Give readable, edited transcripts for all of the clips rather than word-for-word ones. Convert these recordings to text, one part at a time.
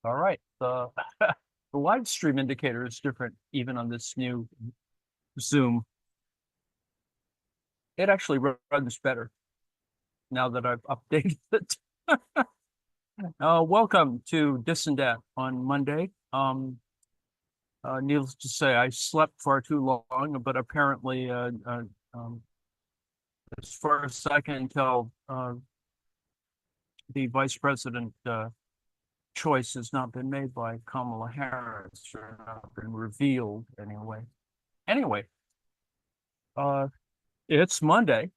All right. The live stream indicator is different even on this new Zoom. It actually runs better now that I've updated it. Welcome to Dis and Dat on Monday. Needless to say, I slept far too long, but apparently, as far as I can tell, the vice president choice has not been made by Kamala Harris, or not been revealed anyway. Anyway, it's Monday,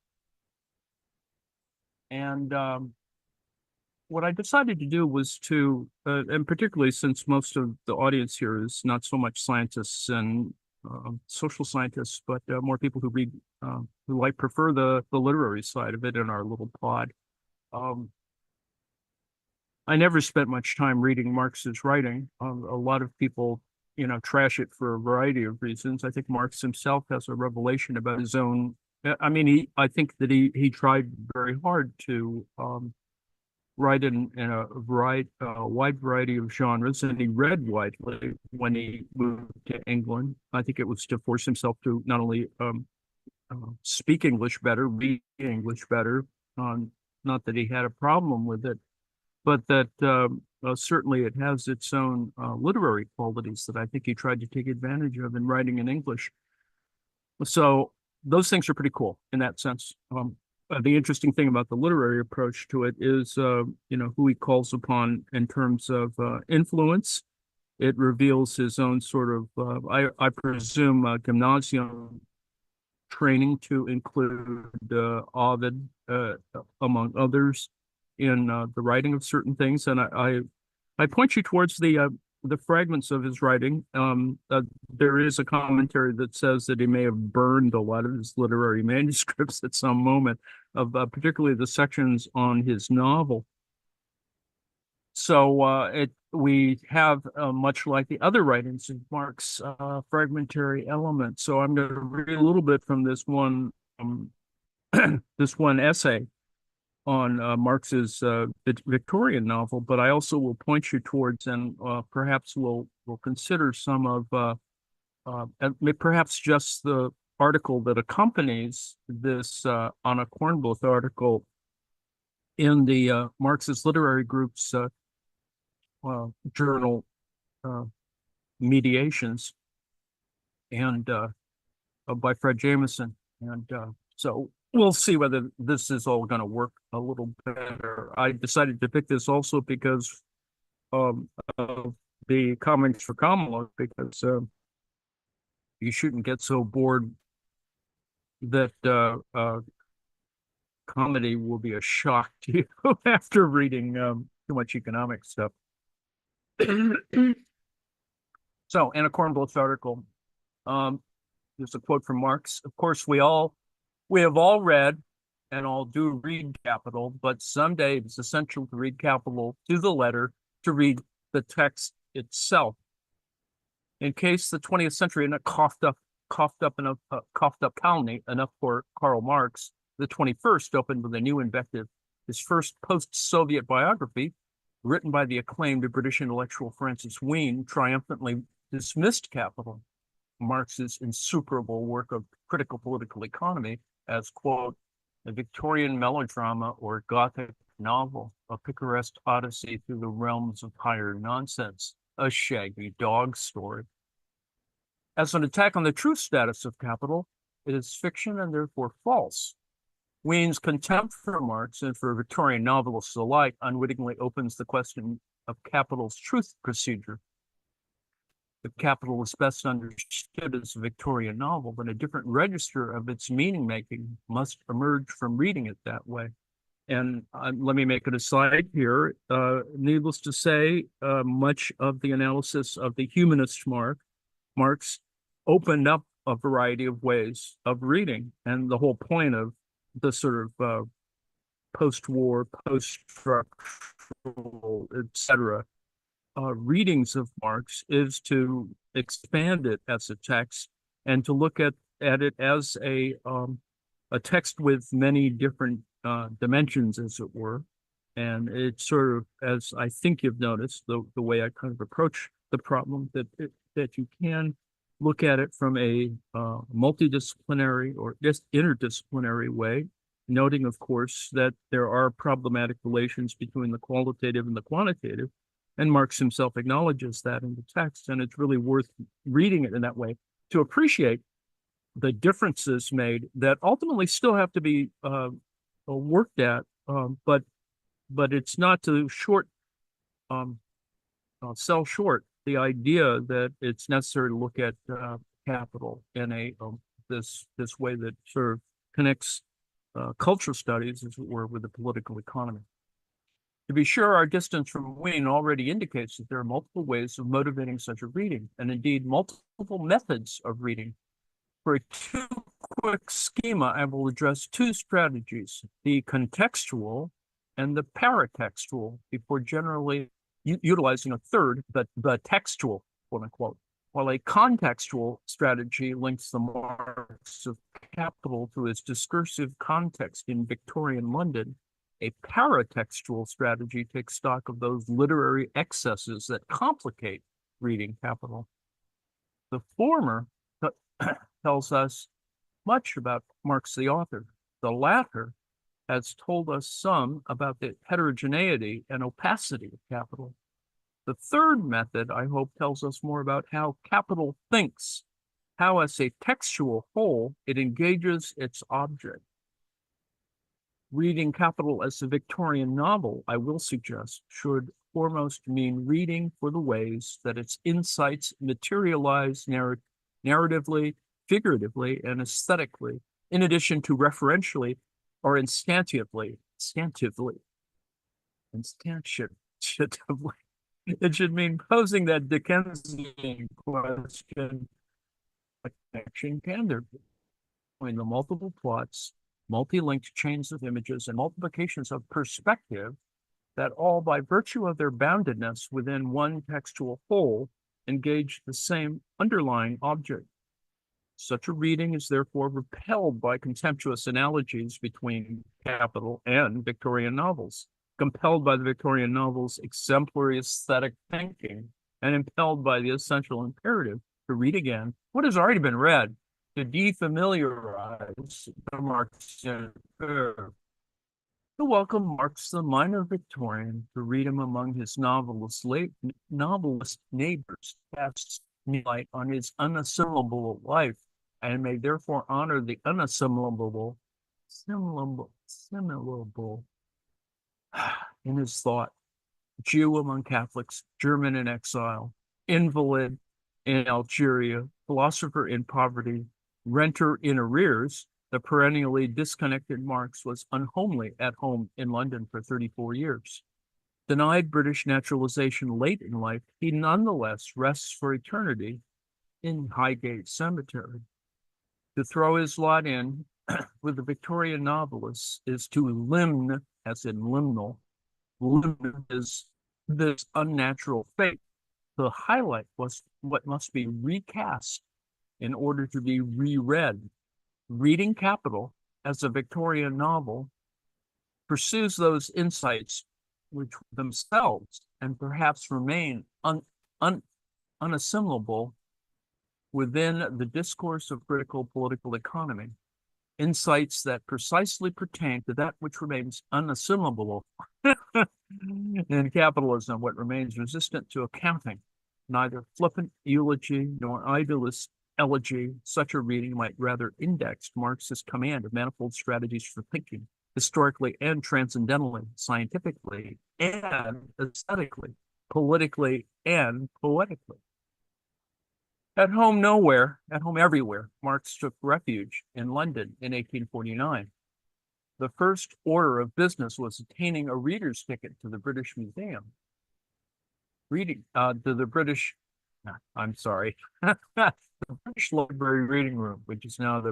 and what I decided to do was to, and particularly since most of the audience here is not so much scientists and social scientists, but more people who read, who prefer the literary side of it in our little pod. I never spent much time reading Marx's writing. A lot of people, trash it for a variety of reasons. I think Marx himself has a revelation about his own. I think that he tried very hard to write in a wide variety of genres, and he read widely when he moved to England. I think it was to force himself to not only speak English better, read English better. Not that he had a problem with it, but that certainly it has its own literary qualities that I think he tried to take advantage of in writing in English. So those things are pretty cool in that sense. The interesting thing about the literary approach to it is, who he calls upon in terms of influence. It reveals his own sort of, I presume, gymnasium training to include Ovid, among others, in the writing of certain things. And I point you towards the fragments of his writing. There is a commentary that says that he may have burned a lot of his literary manuscripts at some moment, of particularly the sections on his novel. So we have, much like the other writings of Marx, fragmentary elements. So I'm going to read a little bit from this one this one essay on Marx's Victorian novel, but I also will point you towards, and perhaps we'll consider some of perhaps just the article that accompanies this Anna Kornbluth article in the Marxist Literary Group's journal, Mediations, and by Fred Jameson. And so we'll see whether this is all going to work a little better. I decided to pick this also because of the comments for Kamala, because you shouldn't get so bored that comedy will be a shock to you after reading too much economic stuff. So, Anna Kornbluth's article, there's a quote from Marx. Of course, we have all read and all do read Capital, but someday it's essential to read Capital to the letter, to read the text itself. In case the 20th century had not coughed up colony enough for Karl Marx, the 21st opened with a new invective. His first post-Soviet biography, written by the acclaimed British intellectual Francis Wheen, triumphantly dismissed Capital, Marx's insuperable work of critical political economy, as, quote, a Victorian melodrama or Gothic novel, a picaresque odyssey through the realms of higher nonsense, a shaggy dog story. As an attack on the truth status of Capital, it is fiction and therefore false. Wheen's contempt for Marx and for Victorian novelists alike unwittingly opens the question of Capital's truth procedure. If Capital is best understood as a Victorian novel, then a different register of its meaning-making must emerge from reading it that way. And let me make an aside here. Needless to say, much of the analysis of the humanist Marx opened up a variety of ways of reading. And the whole point of the sort of post-war, post-structural, etc., readings of Marx is to expand it as a text and to look at it as a text with many different dimensions, as it were, And it's sort of, as I think you've noticed, the way I kind of approach the problem, that you can look at it from a multidisciplinary or just interdisciplinary way, noting, of course, that there are problematic relations between the qualitative and the quantitative. And Marx himself acknowledges that in the text, and it's really worth reading it in that way to appreciate the differences made that ultimately still have to be worked at, but it's not to um, sell short the idea that it's necessary to look at capital in a this way that sort of connects cultural studies, as it were, with the political economy. To be sure, our distance from Wien already indicates that there are multiple ways of motivating such a reading, and indeed multiple methods of reading. For a two-quick schema, I will address two strategies, the contextual and the paratextual, before generally utilizing a third, the textual, quote unquote. While a contextual strategy links the Marx of capital to its discursive context in Victorian London, a paratextual strategy takes stock of those literary excesses that complicate reading capital. The former tells us much about Marx the author. The latter has told us some about the heterogeneity and opacity of capital. The third method, I hope, tells us more about how capital thinks, how as a textual whole it engages its object. Reading capital as a Victorian novel, I will suggest, should foremost mean reading for the ways that its insights materialize narratively, figuratively, and aesthetically, in addition to referentially or instantively. It should mean posing that Dickensian question: what connection can there be between the multiple plots, multi-linked chains of images, and multiplications of perspective that all, by virtue of their boundedness within one textual whole, engage the same underlying object? Such a reading is therefore repelled by contemptuous analogies between capital and Victorian novels, compelled by the Victorian novels' exemplary aesthetic thinking, and impelled by the essential imperative to read again what has already been read, to defamiliarize the Marxian curve. To welcome Marx, the minor Victorian, to read him among his novelist neighbors, casts light on his unassimilable life, and may therefore honor the unassimilable in his thought. Jew among Catholics, German in exile, invalid in Algeria, philosopher in poverty, renter in arrears, the perennially disconnected Marx was unhomely at home in London for 34 years. Denied British naturalization late in life, he nonetheless rests for eternity in Highgate Cemetery. To throw his lot in with the Victorian novelists is to limn, as in liminal, limn is this unnatural fate, to highlight what must be recast in order to be reread. Reading Capital as a Victorian novel pursues those insights which themselves and perhaps remain unassimilable within the discourse of critical political economy, insights that precisely pertain to that which remains unassimilable in capitalism, what remains resistant to accounting. Neither flippant eulogy nor idyllic elegy, such a reading might rather index Marx's command of manifold strategies for thinking, historically and transcendentally, scientifically and aesthetically, politically and poetically. At home nowhere, at home everywhere, Marx took refuge in London in 1849. The first order of business was obtaining a reader's ticket to the British Museum. The British Library Reading Room, which is now the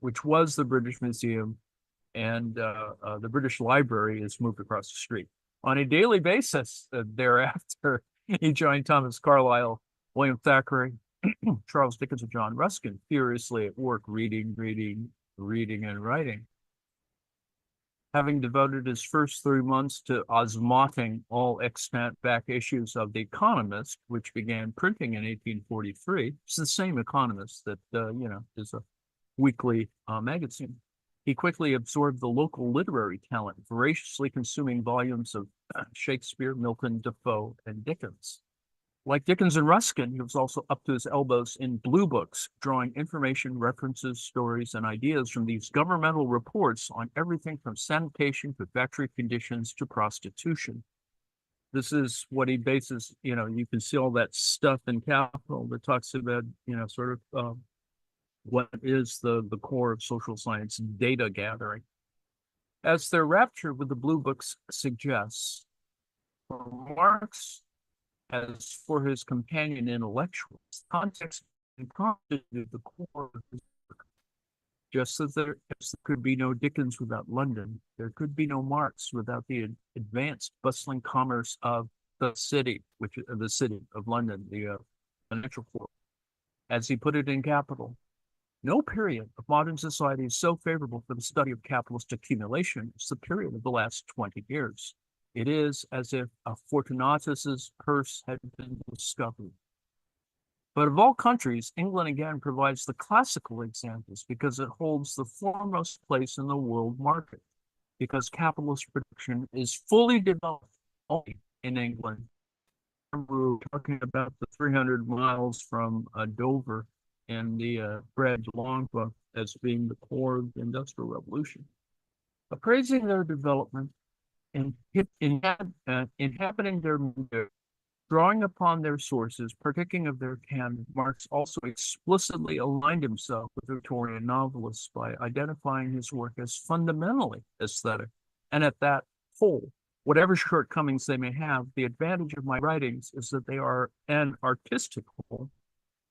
which was the British Museum, and the British Library is moved across the street. On a daily basis thereafter, he joined Thomas Carlyle, William Thackeray, Charles Dickens, and John Ruskin, furiously at work, reading, and writing. having devoted his first 3 months to osmoting all extant back issues of The Economist, which began printing in 1843. It's the same Economist that, is a weekly magazine. He quickly absorbed the local literary talent, voraciously consuming volumes of Shakespeare, Milton, Defoe, and Dickens. Like Dickens and Ruskin, he was also up to his elbows in blue books, drawing information, references, stories, and ideas from these governmental reports on everything from sanitation to factory conditions to prostitution. This is what he bases, you can see all that stuff in Capital that talks about, sort of what is the core of social science data gathering. As their rapture with the blue books suggests, for Marx, as for his companion intellectuals, context constituted the core of his work. Just as there could be no Dickens without London, there could be no Marx without the advanced, bustling commerce of the city, which is the city of London, the financial core. As he put it in Capital, no period of modern society is so favorable for the study of capitalist accumulation as the period of the last 20 years. It is as if a Fortunatus's purse had been discovered. But of all countries, England again provides the classical examples because it holds the foremost place in the world market, because capitalist production is fully developed only in England. We're talking about the 300 miles from Dover and the Brad Longbook as being the core of the Industrial Revolution. Appraising their development, inhabiting their milieu, drawing upon their sources, partaking of their canon, Marx also explicitly aligned himself with Victorian novelists by identifying his work as fundamentally aesthetic. And at that whole, whatever shortcomings they may have, the advantage of my writings is that they are an artistic whole.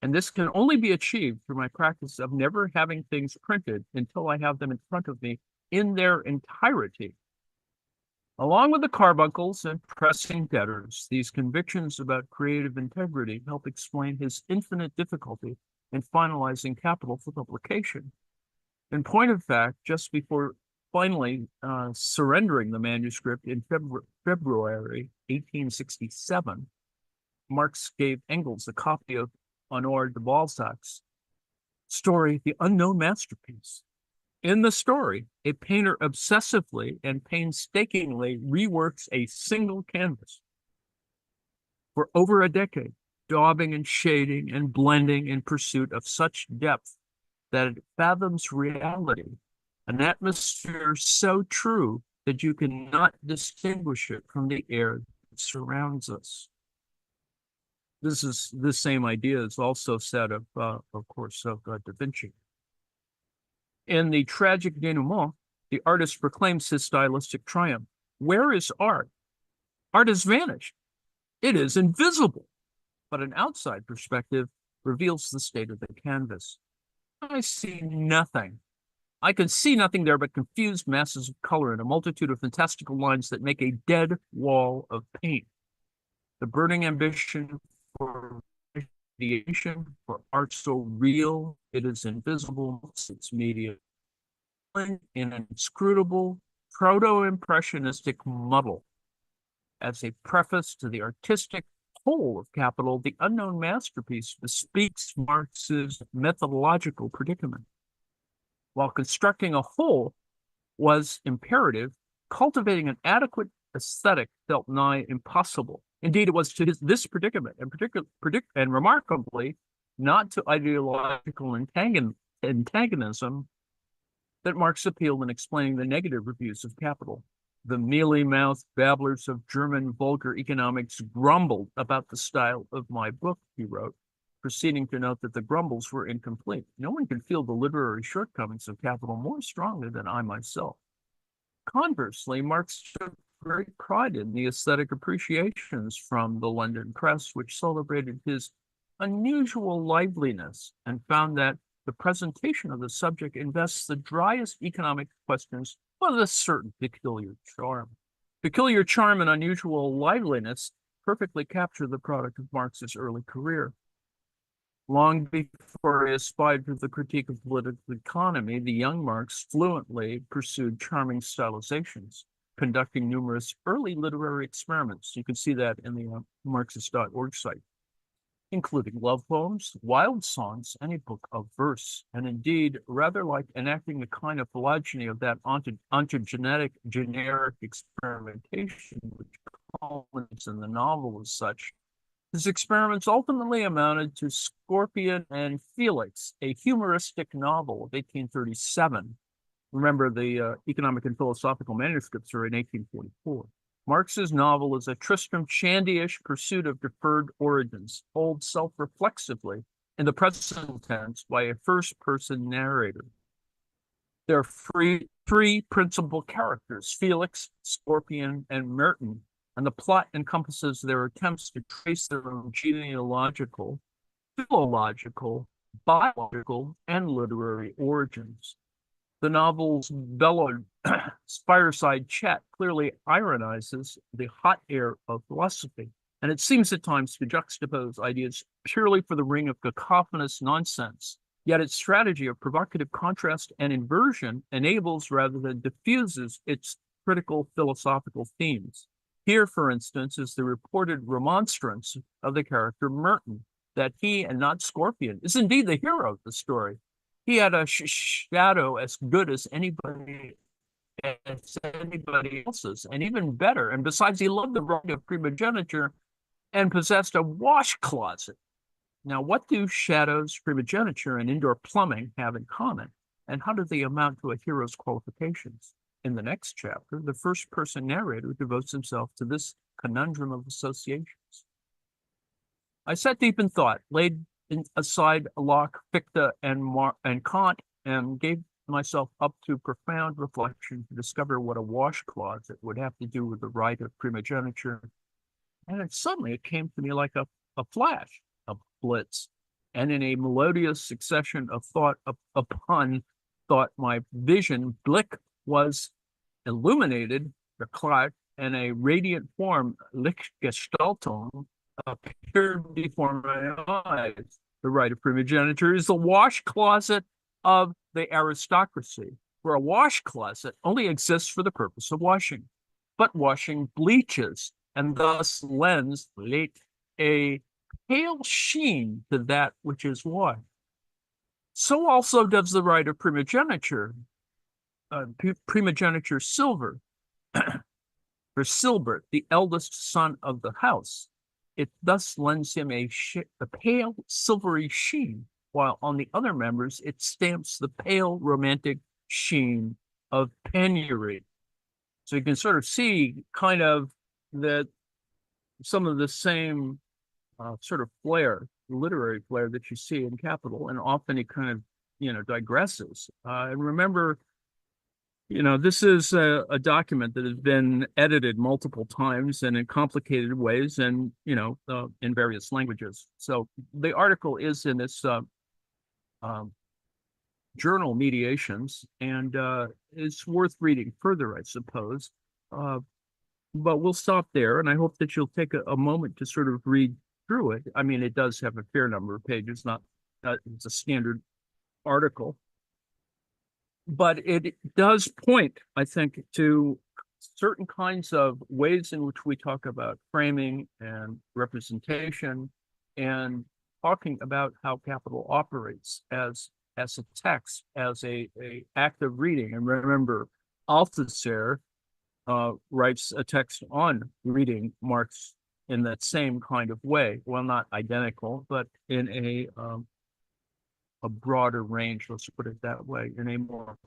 And this can only be achieved through my practice of never having things printed until I have them in front of me in their entirety. Along with the carbuncles and pressing debtors, these convictions about creative integrity help explain his infinite difficulty in finalizing Capital for publication. In point of fact, just before finally surrendering the manuscript in February 1867, Marx gave Engels a copy of Honore de Balzac's story, The Unknown Masterpiece. In the story, a painter obsessively and painstakingly reworks a single canvas for over a decade, daubing and shading and blending in pursuit of such depth that it fathoms reality, an atmosphere so true that you cannot distinguish it from the air that surrounds us. This same idea is also said of course, of Da Vinci. In the tragic denouement, the artist proclaims his stylistic triumph. Where is art? Art has vanished. It is invisible. But an outside perspective reveals the state of the canvas. I see nothing. I can see nothing there but confused masses of color and a multitude of fantastical lines that make a dead wall of paint. The burning ambition for ideation, for art so real, it is invisible, its media in an inscrutable proto-impressionistic muddle. As a preface to the artistic whole of Capital, The Unknown Masterpiece bespeaks Marx's methodological predicament. While constructing a whole was imperative, cultivating an adequate aesthetic felt nigh impossible. Indeed, it was to this predicament, and remarkably, not to ideological antagonism, that Marx appealed in explaining the negative reviews of Capital. The mealy-mouthed babblers of German vulgar economics grumbled about the style of my book, he wrote, proceeding to note that the grumbles were incomplete. No one can feel the literary shortcomings of Capital more strongly than I myself. Conversely, Marx took great pride in the aesthetic appreciations from the London press, which celebrated his unusual liveliness and found that the presentation of the subject invests the driest economic questions with a certain peculiar charm. Peculiar charm and unusual liveliness perfectly capture the product of Marx's early career. Long before he aspired to the critique of political economy, the young Marx fluently pursued charming stylizations, conducting numerous early literary experiments. You can see that in the Marxist.org site, including love poems, wild songs, and a book of verse. And indeed, rather like enacting the kind of phylogeny of that ontogenetic generic experimentation, which culminates in the novel as such, his experiments ultimately amounted to Scorpion and Felix, a humoristic novel of 1837. Remember, the economic and philosophical manuscripts are in 1844. Marx's novel is a Tristram Shandy-ish pursuit of deferred origins, told self-reflexively in the present tense by a first-person narrator. There are three principal characters, Felix, Scorpion, and Merton, and the plot encompasses their attempts to trace their own genealogical, philological, biological, and literary origins. The novel's bellowed fireside chat clearly ironizes the hot air of philosophy, and it seems at times to juxtapose ideas purely for the ring of cacophonous nonsense. Yet its strategy of provocative contrast and inversion enables rather than diffuses its critical philosophical themes. Here, for instance, is the reported remonstrance of the character Merton, that he and not Scorpion is indeed the hero of the story. He had a shadow as good as anybody else's, and even better. And besides, he loved the right of primogeniture and possessed a wash closet. Now, what do shadows, primogeniture, and indoor plumbing have in common? And how do they amount to a hero's qualifications? In the next chapter, the first-person narrator devotes himself to this conundrum of associations. I sat deep in thought, laid aside Locke, Fichte, and Kant, and gave myself up to profound reflection to discover what a wash closet would have to do with the right of primogeniture. And it came to me like a flash, a blitz, and in a melodious succession of thought upon thought, my vision, Blick, was illuminated, verklarkt, and a radiant form, Lichtgestaltung, appeared before my eyes. The right of primogeniture is the wash closet of the aristocracy, where a wash closet only exists for the purpose of washing. But washing bleaches and thus lends a pale sheen to that which is washed. So also does the right of primogeniture, primogeniture silver, for Silbert, the eldest son of the house. It thus lends him a pale silvery sheen, while on the other members it stamps the pale romantic sheen of penury. So you can sort of see kind of that some of the same sort of flair, literary flair that you see in Capital, and often it kind of, digresses. And remember, this is a document that has been edited multiple times and in complicated ways and, in various languages. So the article is in this journal, Mediations, and it's worth reading further, I suppose. But we'll stop there, and I hope that you'll take a moment to sort of read through it. I mean, it does have a fair number of pages, it's a standard article. But it does point, I think, to certain kinds of ways in which we talk about framing and representation and talking about how Capital operates as a text, as a act of reading. And remember, Althusser writes a text on reading Marx in that same kind of way. Well, not identical, but in a broader range, let's put it that way, in a more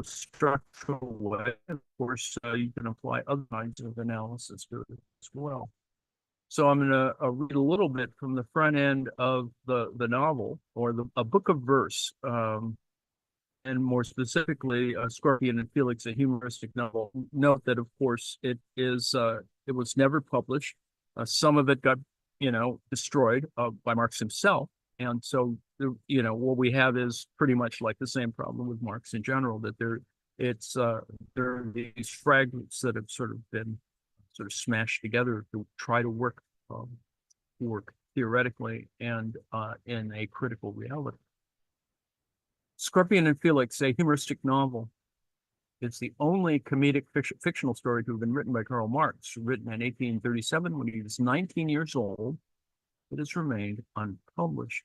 structural way. Of course, you can apply other kinds of analysis to it as well. So I'm going to read a little bit from the front end of the novel, or a book of verse, and more specifically, Scorpion and Felix, a humoristic novel. Note that, of course, it was never published. Some of it got, destroyed by Marx himself. And so, what we have is pretty much like the same problem with Marx in general, that there are these fragments that have sort of been smashed together to try to work. theoretically and in a critical reality. Scorpion and Felix, a humoristic novel. It's the only comedic fictional story to have been written by Karl Marx, written in 1837 when he was 19 years old. It has remained unpublished.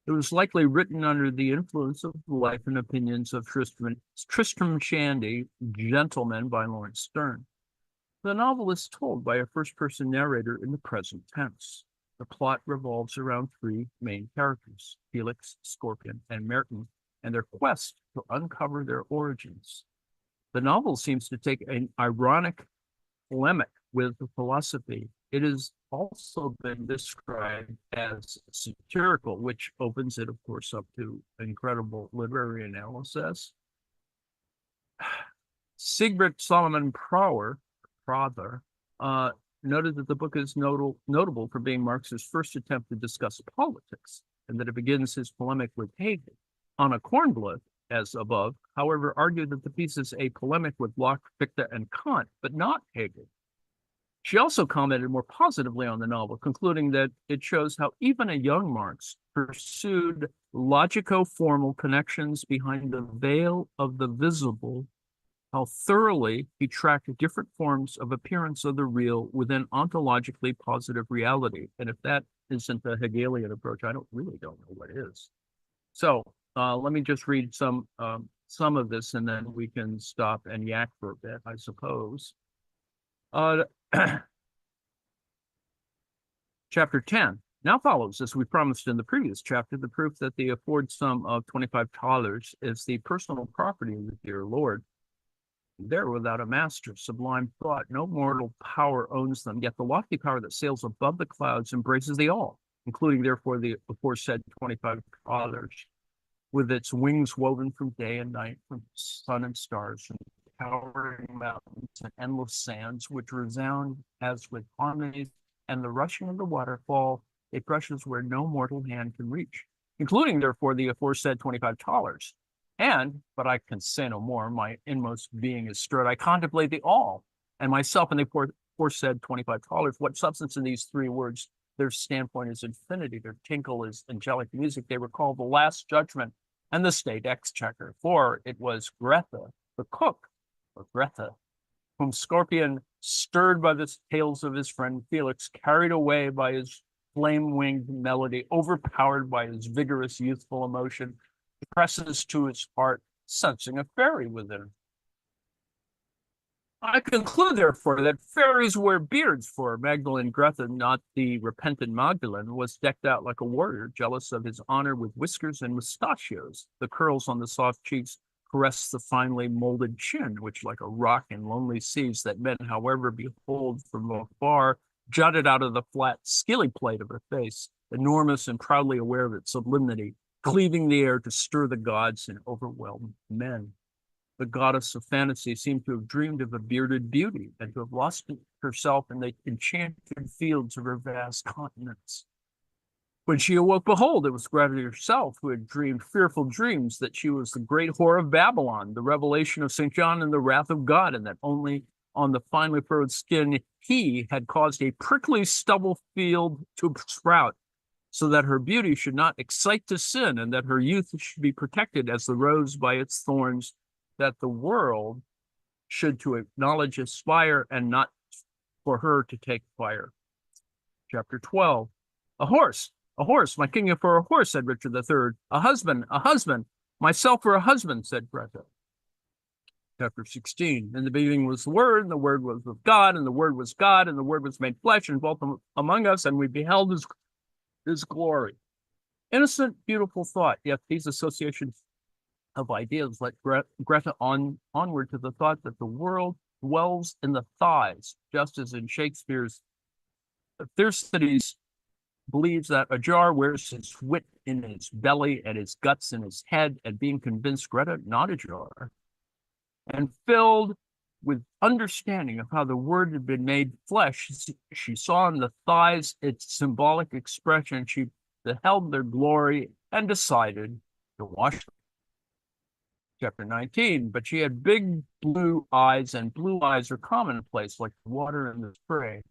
It was likely written under the influence of the life and opinions of Tristram Shandy, Gentleman by Lawrence Sterne. The novel is told by a first-person narrator in the present tense. The plot revolves around three main characters, Felix, Scorpion, and Merton, and their quest to uncover their origins. The novel seems to take an ironic polemic with philosophy. It has also been described as satirical, which opens it, of course, up to incredible literary analysis. Sigbert Solomon Prather noted that the book is notable for being Marx's first attempt to discuss politics, and that it begins his polemic with Hegel. Anna Kornbluth, as above, however, argued that the piece is a polemic with Locke, Fichte, and Kant, but not Hegel. She also commented more positively on the novel, concluding that it shows how even a young Marx pursued logico-formal connections behind the veil of the visible, how thoroughly he tracked different forms of appearance of the real within ontologically positive reality. And if that isn't the Hegelian approach, I really don't know what is. So let me just read some of this, and then we can stop and yak for a bit, I suppose. Chapter 10. Now follows, as we promised in the previous chapter, the proof that the afford sum of $25 is the personal property of the dear Lord. There, without a master, sublime thought, no mortal power owns them, yet the lofty power that sails above the clouds embraces the all, including therefore the aforesaid $25, with its wings woven from day and night, from sun and stars, from towering mountains and endless sands, which resound as with harmonies and the rushing of the waterfall, it brushes where no mortal hand can reach, including therefore the aforesaid $25. And, but I can say no more, my inmost being is stirred. I contemplate the all, and myself and the aforesaid $25. What substance in these three words? Their standpoint is infinity, their tinkle is angelic music. They recall the last judgment and the state exchequer, for it was Grete, the cook, or Grete, whom Scorpion, stirred by the tales of his friend Felix, carried away by his flame-winged melody, overpowered by his vigorous youthful emotion, presses to his heart, sensing a fairy within. I conclude, therefore, that fairies wear beards, for Magdalene Grete, not the repentant Magdalene, was decked out like a warrior, jealous of his honor, with whiskers and mustachios. The curls on the soft cheeks caress the finely molded chin, which, like a rock in lonely seas that men, however, behold from afar, jutted out of the flat, skilly plate of her face, enormous and proudly aware of its sublimity, cleaving the air to stir the gods and overwhelm men. The goddess of fantasy seemed to have dreamed of a bearded beauty and to have lost herself in the enchanted fields of her vast continents. When she awoke, behold, it was Gravity herself who had dreamed fearful dreams that she was the great whore of Babylon, the revelation of St. John and the wrath of God, and that only on the finely furrowed skin he had caused a prickly stubble field to sprout, so that her beauty should not excite to sin, and that her youth should be protected as the rose by its thorns, that the world should to acknowledge aspire, and not for her to take fire. Chapter 12. A horse, my king for a horse, said Richard III. A husband, myself for a husband, said Grete. Chapter 16. In the beginning was the Word, and the Word was with God, and the Word was God, and the Word was made flesh and dwelt among us, and we beheld his glory. Innocent, beautiful thought, yet these associations of ideas led Grete onward to the thought that the world dwells in the thighs, just as in Shakespeare's Thersites believes that a jar wears his wit in his belly and his guts in his head, and being convinced Grete not a jar, and filled with understanding of how the Word had been made flesh, she saw in the thighs its symbolic expression. She beheld their glory and decided to wash them. Chapter 19. But she had big blue eyes, and blue eyes are commonplace, like water in the spray.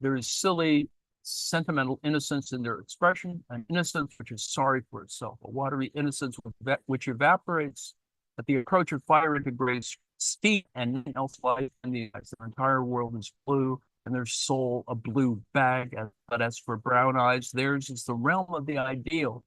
There is silly sentimental innocence in their expression, an innocence which is sorry for itself, a watery innocence which evaporates at the approach of fire into gray steep and nothing else life in the eyes. Their entire world is blue, and their soul a blue bag. But as for brown eyes, theirs is the realm of the ideal,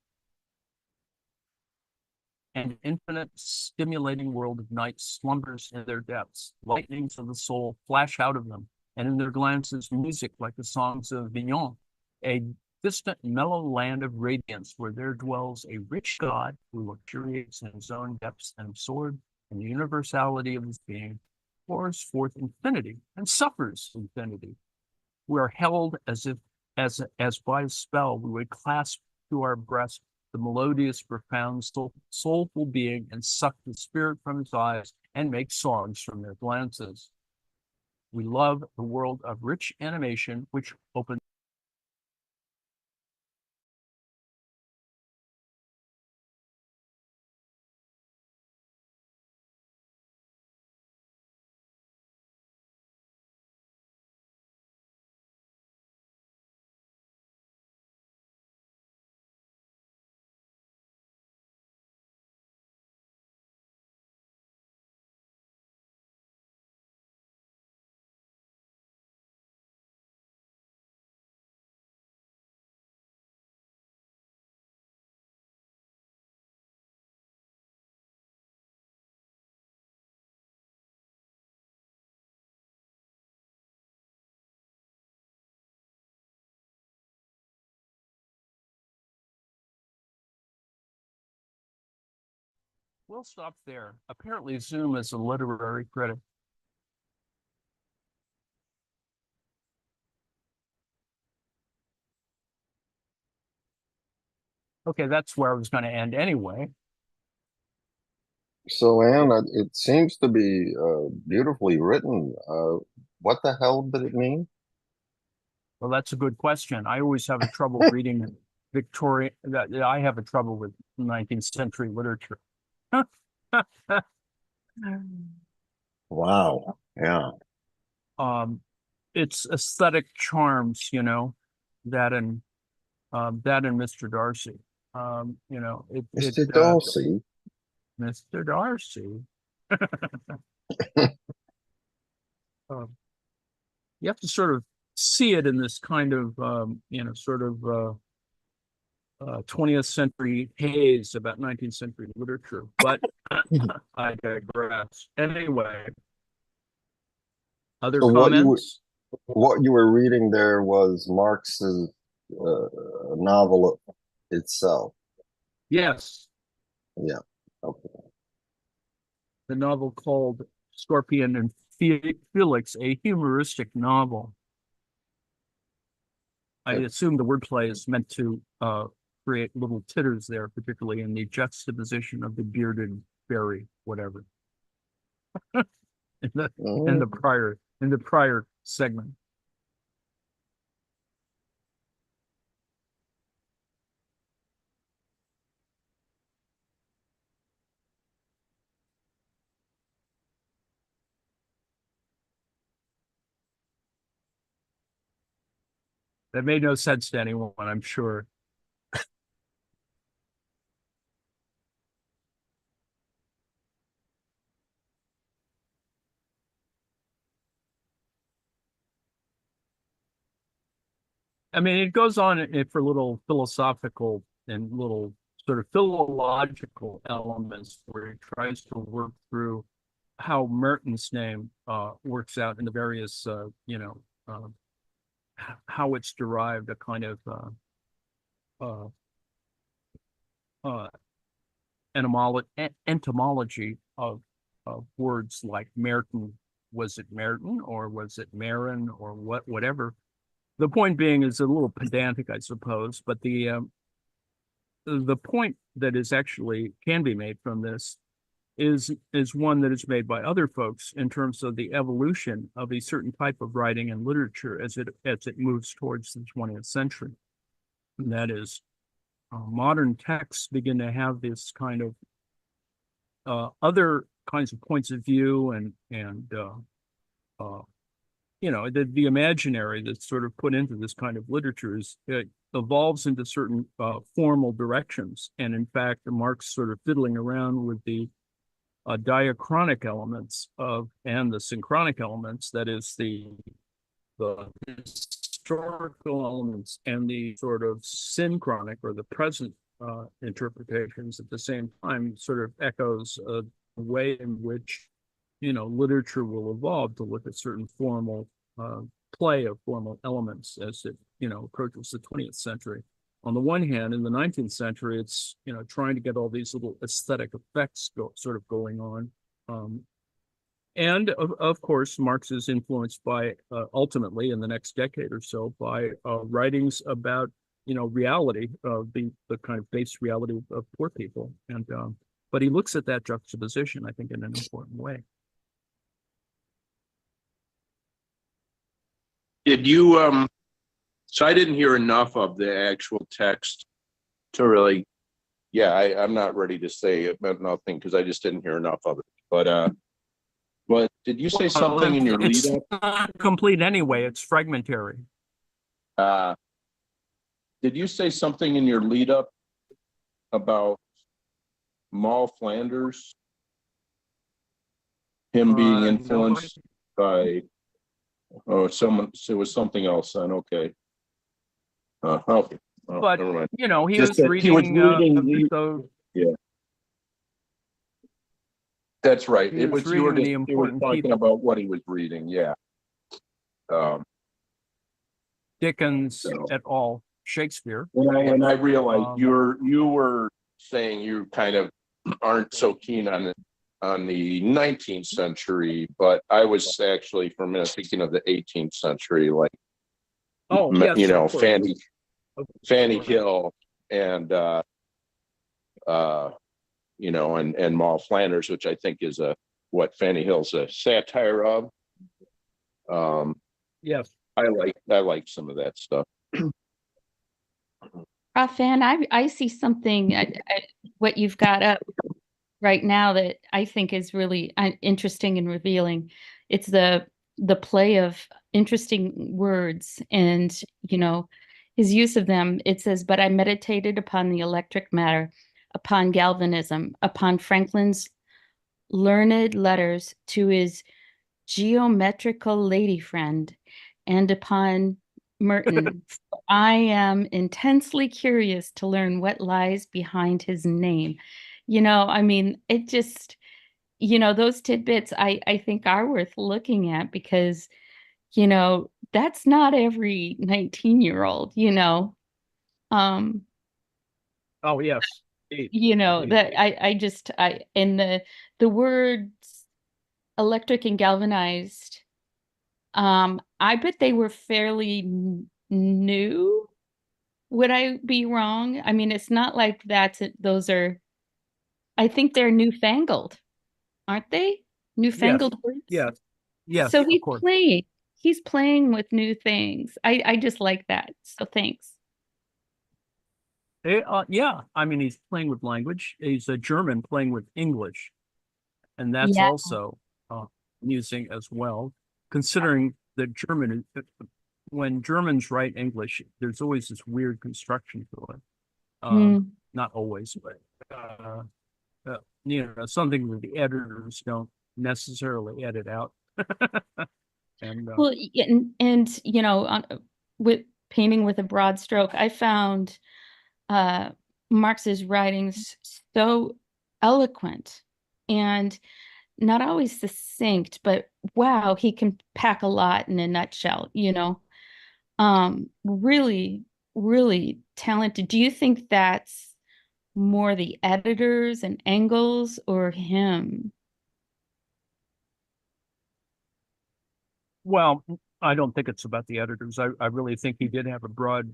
and infinite stimulating world of night slumbers in their depths. Lightnings of the soul flash out of them, and in their glances music like the songs of Vignon, a distant mellow land of radiance where there dwells a rich God who luxuriates in his own depths and absorbed in the universality of his being, pours forth infinity and suffers infinity. We are held as if as by a spell we would clasp to our breast the melodious, profound, soulful being and suck the spirit from his eyes and make songs from their glances. We love the world of rich animation, which opens. We'll stop there. Apparently, Zoom is a literary critic. Okay, that's where I was going to end anyway. So, Anne, it seems to be beautifully written. What the hell did it mean? Well, that's a good question. I always have a trouble reading Victorian. I have a trouble with 19th century literature. Wow. Yeah. um, it's aesthetic charms, that and Mr. Darcy. Mr. Darcy. Mr. Darcy. Um, you have to sort of see it in this kind of, 20th century haze about 19th century literature. But I digress. Anyway, other So comments? what you were reading there was Marx's novel itself. Yes, Yeah. Okay. the novel called Scorpion and Felix, a humoristic novel. I assume the wordplay is meant to create little titters there, particularly in the juxtaposition of the bearded fairy, whatever, in the in the Mm. prior segment. That made no sense to anyone, I'm sure. I mean, it goes on for little philosophical and little sort of philological elements where he tries to work through how Merton's name works out in the various, how it's derived, a kind of uh, uh, entomology of words like Merton. Was it Merton or was it Marin or whatever? The point being is a little pedantic, I suppose, but the point that is actually can be made from this is one that is made by other folks in terms of the evolution of a certain type of writing and literature as it moves towards the 20th century. And that is, modern texts begin to have this kind of other kinds of points of view and you know, the imaginary that's sort of put into this kind of literature is it evolves into certain formal directions. And in fact, Marx sort of fiddling around with the diachronic elements of and the synchronic elements, that is the historical elements and the sort of synchronic or the present interpretations at the same time, sort of echoes a way in which, you know, literature will evolve to look at certain formal play of formal elements as it, you know, approaches the 20th century. On the one hand, in the 19th century, it's, you know, trying to get all these little aesthetic effects sort of going on. And of course, Marx is influenced by, ultimately in the next decade or so, by writings about, you know, reality, the kind of base reality of poor people. And but he looks at that juxtaposition, I think, in an important way. Did you, so I didn't hear enough of the actual text to really, yeah, I'm not ready to say it meant nothing because I just didn't hear enough of it. But did you say something in your It's lead up? not complete anyway, it's fragmentary. Did you say something in your lead up about Maul Flanders? Him being influenced by, oh, someone, so it was something else then, okay. Okay. Oh, But, never mind. you know, he Just was that he was reading, reading so yeah. That's right. he It was was you were reading just the you were important talking people, about what he was reading, yeah. Dickens So et al., Shakespeare. and I realized Um, you were saying you kind of aren't so keen on the 19th century, but I was actually for a minute thinking of the 18th century, like oh, yes, you know, of course. Fanny Hill and you know, and Maul Flanders, which I think is what Fanny Hill's a satire of. Yes. I like some of that stuff. Fan, I see something what you've got up right now that I think is really interesting and revealing. It's the play of interesting words and, you know, his use of them. It says, "But I meditated upon the electric matter, upon galvanism, upon Franklin's learned letters to his geometrical lady friend, and upon Merton. I am intensely curious to learn what lies behind his name." You know, I mean, it just, you know, those tidbits I think are worth looking at because, you know, that's not every 19-year-old, you know. Oh, yes. You know, Indeed. that I just and the words electric and galvanized, I bet they were fairly new. Would I be wrong? I mean, it's not like those are, I think they're newfangled, aren't they? Yes. Newfangled words. Yes. Yes, So of course. he's playing with new things. I just like that. So thanks. Yeah, I mean, he's playing with language. He's a German playing with English, and that's Yeah. also amusing as well, considering that when Germans write English, there's always this weird construction to it. Mm. Not always, but you know, something that the editors don't necessarily edit out. And Well, and you know, with painting with a broad stroke, I found uh, Marx's writings so eloquent and not always succinct, but wow, he can pack a lot in a nutshell, you know. Really, really talented. Do you think that's more the editors and angles or him? well, I don't think it's about the editors. I really think he did have a broad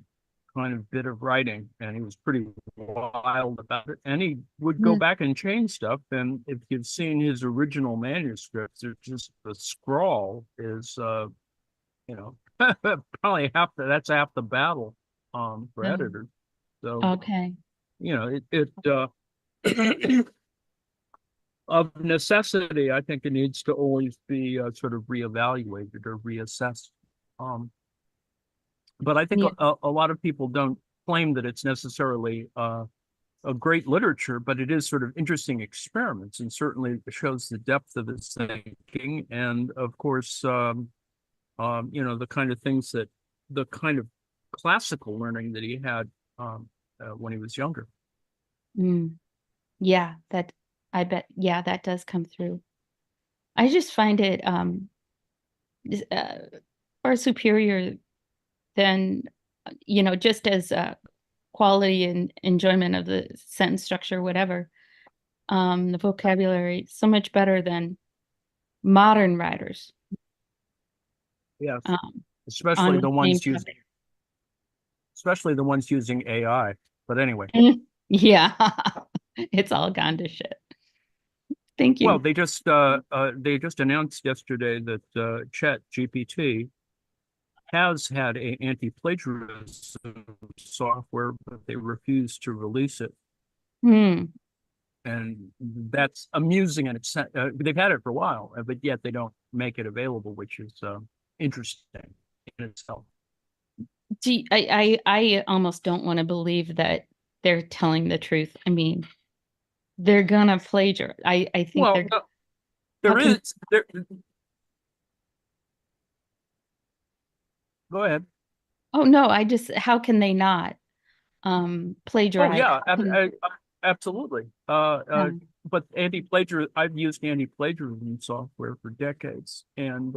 kind of bit of writing, and he was pretty wild about it. And he would go Mm. back and change stuff. And if you've seen his original manuscripts, there's just the scrawl is, you know, probably that's half the battle, for Oh, editors. So, okay. you know, of necessity, I think it needs to always be sort of reevaluated or reassessed. Um, but I think Yeah. a lot of people don't claim that it's necessarily a great literature, but it is sort of interesting experiments, and certainly shows the depth of his thinking, and of course, the kind of things that the kind of classical learning that he had when he was younger. Mm. Yeah, that I bet. Yeah, that does come through. I just find it far superior than, just as quality and enjoyment of the sentence structure, whatever. The vocabulary so much better than modern writers Yes, um, especially on the the same ones using, topic. especially the ones using AI. But anyway, Yeah, it's all gone to shit. Thank well, you. they just announced yesterday that Chat GPT has had a anti-plagiarism software, but they refuse to release it. Hmm. And that's amusing, and they've had it for a while, but yet they don't make it available, which is interesting in itself. I almost don't want to believe that they're telling the truth. I mean, they're gonna plagiarize. I think Well, they're. How there can? is there. Go ahead. Oh no, how can they not Oh plagiarize? yeah, How can- absolutely. yeah. But anti-plagiarism, I've used anti-plagiarism software for decades, and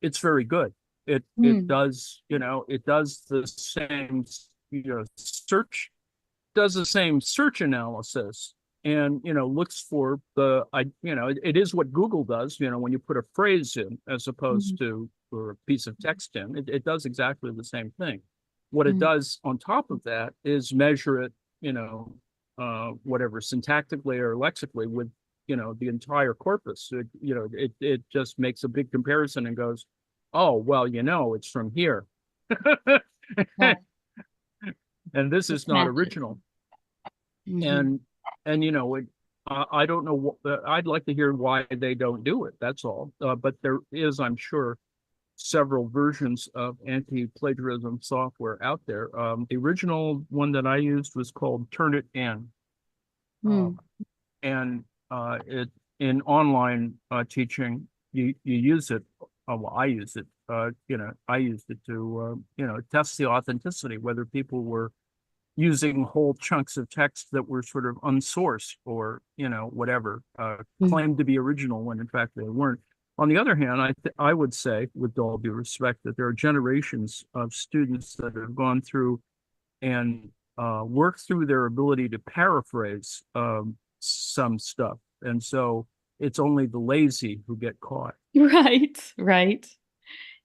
it's very good. It Hmm. does, it does the same, search, does the same search analysis, and looks for it is what Google does, when you put a phrase in as Hmm. opposed to for a piece of text in, it does exactly the same thing. What it Hmm. does on top of that is measure it, whatever, syntactically or lexically with, the entire corpus. It just makes a big comparison and goes, oh, well, it's from here. Right. And this It is not matches. original. Hmm. And I don't know. I'd like to hear why they don't do it. That's all. But there is, I'm sure, several versions of anti-plagiarism software out there. The original one that I used was called Turnitin, Hmm. um, and it in online teaching, you use it. Well, I use it. I used it to test the authenticity, whether people were using whole chunks of text that were sort of unsourced or whatever, Hmm. claimed to be original when in fact they weren't. On the other hand, I would say, with all due respect, that there are generations of students that have gone through and worked through their ability to paraphrase some stuff, and so it's only the lazy who get caught. Right. Right.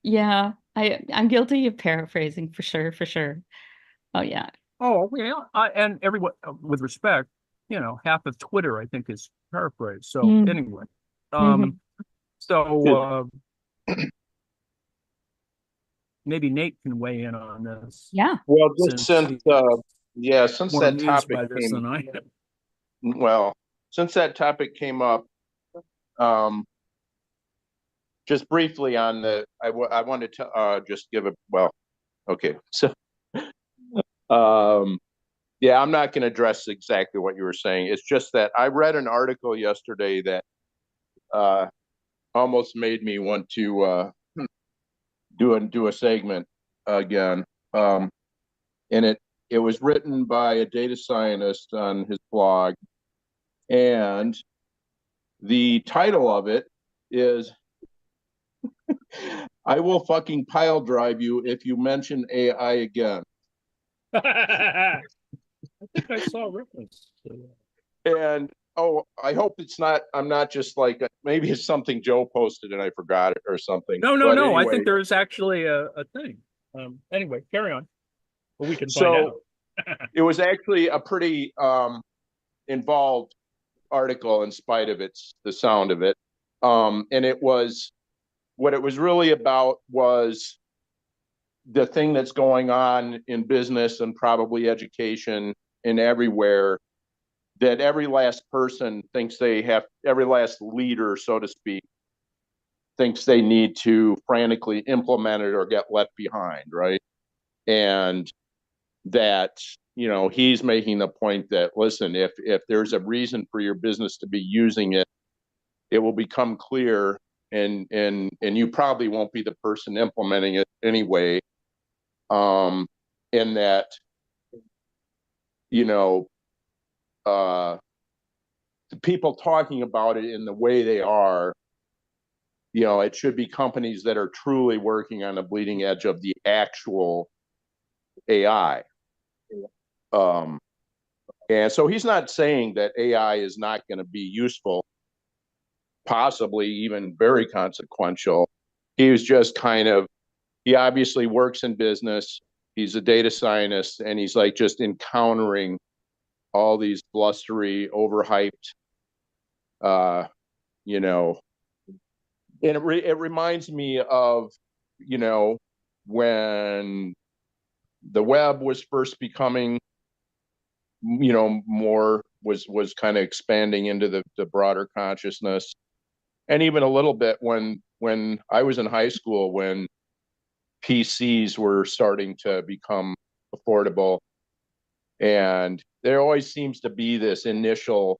Yeah. I'm guilty of paraphrasing for sure. For sure. Oh yeah. Oh, yeah, and everyone, with respect, half of Twitter, I think, is paraphrased. So Hmm. anyway, Hmm. um, so maybe Nate can weigh in on this Yeah. Well, just since since he's yeah, since more that amused topic by this came than I am. well, since that topic came up, um, just briefly on I wanted to just give a okay, so um, yeah, I'm not going to address exactly what you were saying. It's just that I read an article yesterday that uh, almost made me want to do a segment again. Um, and it was written by a data scientist on his blog, and the title of it is "I will fucking pile drive you if you mention AI again." I think I saw a reference to And oh, I hope it's not. I'm not just like maybe it's something Joe posted and I forgot it or something. No, no, But no. I anyway, think there is actually a thing. Anyway, carry on. But we can find so out. it was actually a pretty involved article in spite of the sound of it. And it was what it was really about was the thing that's going on in business and probably education and everywhere that every last person thinks every last leader, so to speak, thinks they need to frantically implement it or get left behind, right? And that, he's making the point that, listen, if there's a reason for your business to be using it, it will become clear, and you probably won't be the person implementing it anyway. In that, the people talking about it in the way they are, it should be companies that are truly working on the bleeding edge of the actual AI. And so he's not saying that AI is not going to be useful, possibly even very consequential. He was just he obviously works in business. He's a data scientist, and he's like just encountering all these blustery, overhyped, and it reminds me of, when the web was first becoming, more was kind of expanding into the broader consciousness. And even a little bit when I was in high school, when PCs were starting to become affordable. And there always seems to be this initial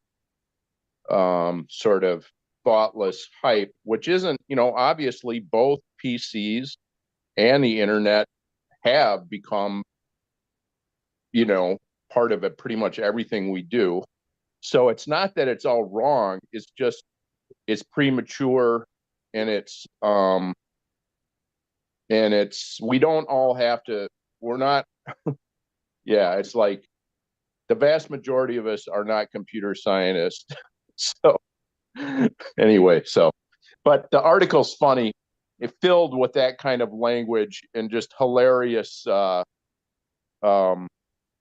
sort of thoughtless hype, which isn't, obviously both PCs and the internet have become, part of it, pretty much everything we do. So it's not that it's all wrong. It's just, it's premature, and we don't all have to, we're not, yeah, it's like the vast majority of us are not computer scientists. So anyway, but the article's funny. It filled with that kind of language and just hilarious,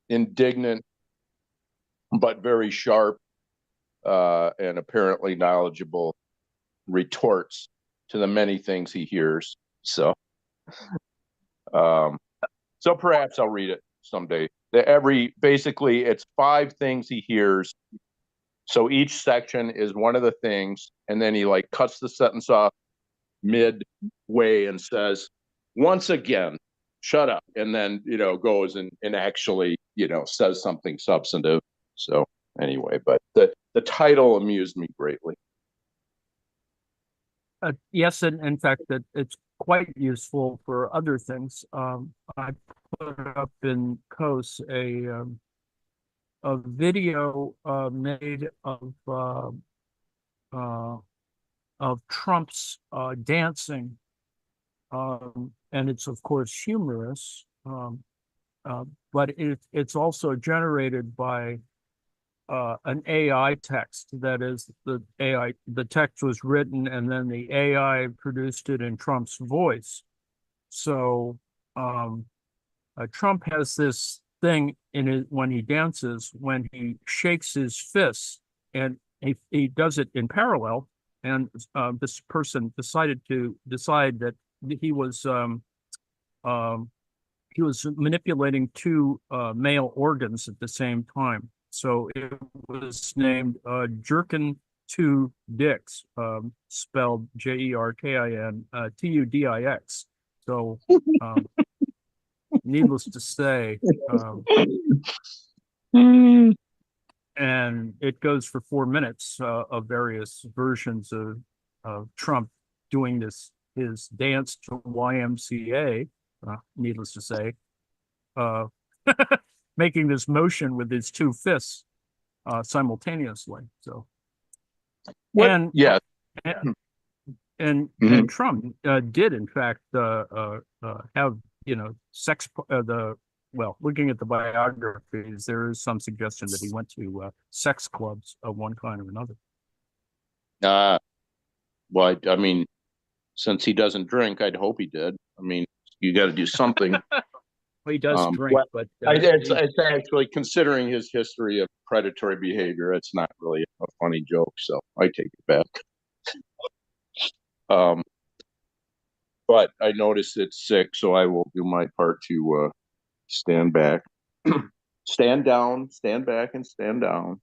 indignant, but very sharp, and apparently knowledgeable retorts to the many things he hears. So perhaps I'll read it someday. Basically it's 5 things he hears. So each section is one of the things, and then he cuts the sentence off midway and says, once again, shut up, and then goes and actually says something substantive. So anyway, but the title amused me greatly. Yes, and in fact, that it's quite useful for other things. I put up in COS a video made of Trump's dancing, and it's of course humorous, but it's also generated by an AI text. That is, the text was written and then the AI produced it in Trump's voice. So Trump has this thing in it when he dances, when he shakes his fists, and he does it in parallel. And this person decided that he was manipulating 2 male organs at the same time. So it was named Jerkin 2 Dicks, spelled JERKIN TUDIX. So needless to say, and it goes for 4 minutes of various versions of Trump doing his dance to YMCA, needless to say, making this motion with his 2 fists simultaneously. So, and Trump did in fact have sex. Looking at the biographies, there is some suggestion that he went to sex clubs of one kind or another. Well, I mean, since he doesn't drink, I'd hope he did. I mean, you got to do something. Well, he does drink, but it's actually, considering his history of predatory behavior, it's not really a funny joke, so I take it back. But I noticed it's 6, so I will do my part to stand back, stand down, stand back, and stand down.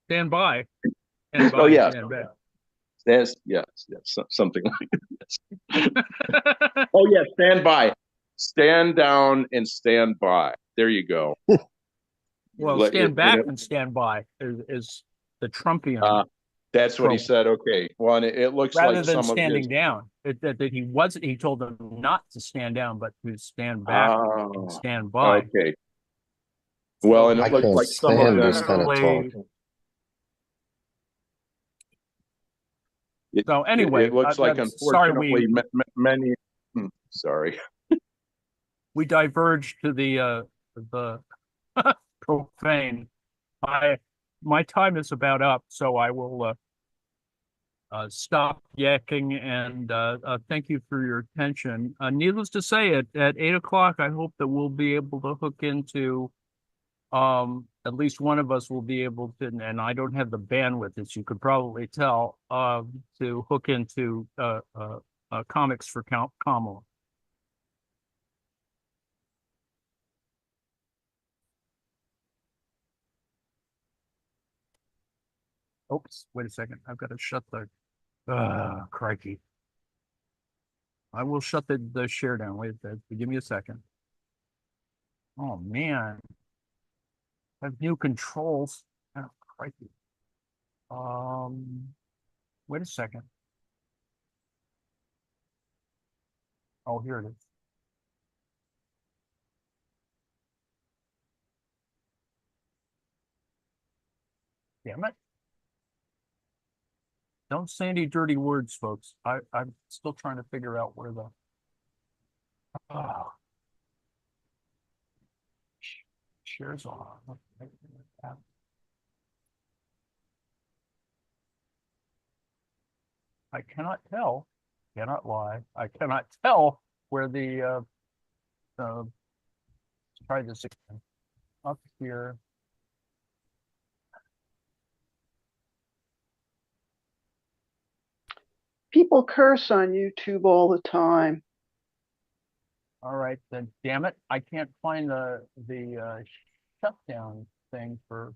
stand by. Stand by, Oh, yeah. stand back. Yes, something like this. Oh, yeah, stand by. Stand down and stand by. There you go. Well, stand back and stand by is the Trumpian that's what he trope. said. Okay. Well, and it looks Rather like than some of his. standing down. That he wasn't, he told them not to stand down, but to stand back and Oh, stand by. okay. Well, and I it looks can't like some of stand this kind of Literally- talk. So anyway, it looks like, sorry, unfortunately, many. Sorry. we diverged to the profane. My time is about up, so I will stop yakking and thank you for your attention. Needless to say, at 8 o'clock, I hope that we'll be able to hook into at least one of us will be able to, and I don't have the bandwidth, as you could probably tell, to hook into comics for Kamala. Oops, wait a second. I've got to shut the crikey. I will shut the share down. Wait, give me a second. Oh man. I have new controls. Oh, crikey. Wait a second. Oh, here it is. Damn it. Don't say any dirty words, folks. I'm still trying to figure out where the shares are. I cannot tell, cannot lie. I cannot tell where the let's try this again. Up here. People curse on YouTube all the time. All right, then damn it. I can't find the shutdown thing for